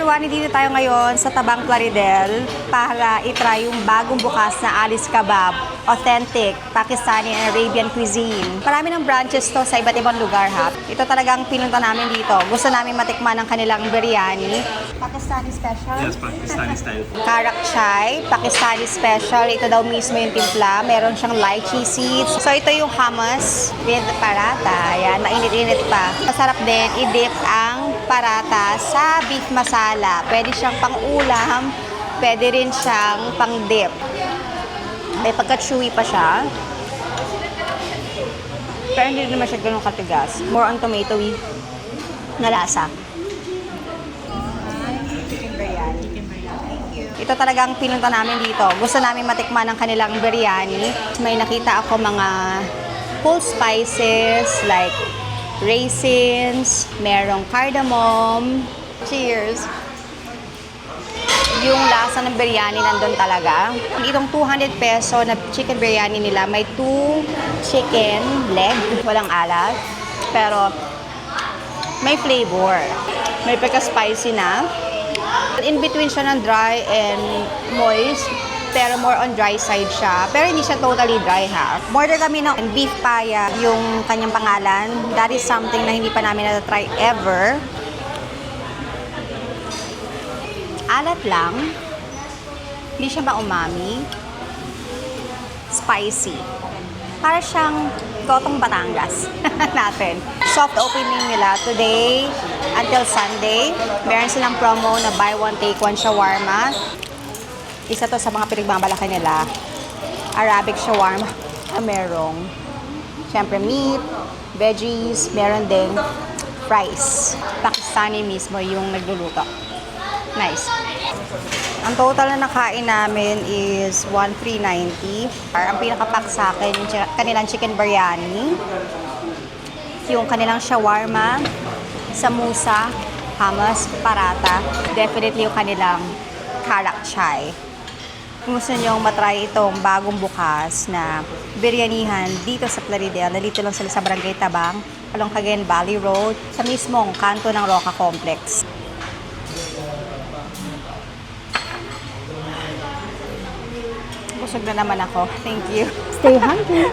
everyone, dito tayo ngayon sa Tabang Plaridel para itry yung bagong bukas na Ali's Kebab, authentic Pakistani and Arabian cuisine. Marami ng branches to sa iba't ibang lugar ha. Ito talagang pinunta namin dito. Gusto namin matikman ang kanilang biryani. Pakistani special? Yes, Pakistani style. Karak chai, Pakistani special. Ito daw mismo yung timpla. Meron siyang lychee seeds. So ito yung hummus with parata. Ayan, mainit-init pa. Masarap din i-dip ang parata sa beef masala. Pwede siyang pang-ulam, pwede rin siyang pang-dip. May pagka-chewy pa siya. Pero hindi naman siya ganun katigas. More on tomatoey na lasa. Chicken biryani. Ito talagang pinunta namin dito. Gusto namin matikman ang kanilang biryani. May nakita ako mga whole spices like raisins, merong cardamom. Cheers! Yung lasa ng biryani nandun talaga. Itong 200 peso na chicken biryani nila, may 2 chicken leg, walang alat, pero may flavor. May pagka-spicy na. In between siya ng dry and moist, pero more on dry side siya. Pero hindi siya totally dry ha. Order kami ng beef paya, yung kanyang pangalan. That is something na hindi pa namin na-try ever. Alat lang. Hindi siya ma-umami. Spicy. Para siyang gotong Batangas natin. Soft opening nila today until Sunday. Meron silang promo na buy one take one shawarma. Isa to sa mga pinagmamalaki nila. Arabic shawarma. Merong syempre meat, veggies, meron ding fries. Pakistani mismo yung nagluluto. Nice. Ang total na nakain namin is 1,390. Ang pinaka-pack sa akin, yung kanilang chicken biryani, yung kanilang shawarma, samosa, hummus, parata, definitely yung kanilang karak chai. Kung gusto nyo matry itong bagong bukas na biryanihan dito sa Plaridel, nalito lang sila sa Barangay Tabang, along Cagayan Valley Road, sa mismong kanto ng Roca Complex. Busog na naman ako. Thank you. Stay hungry.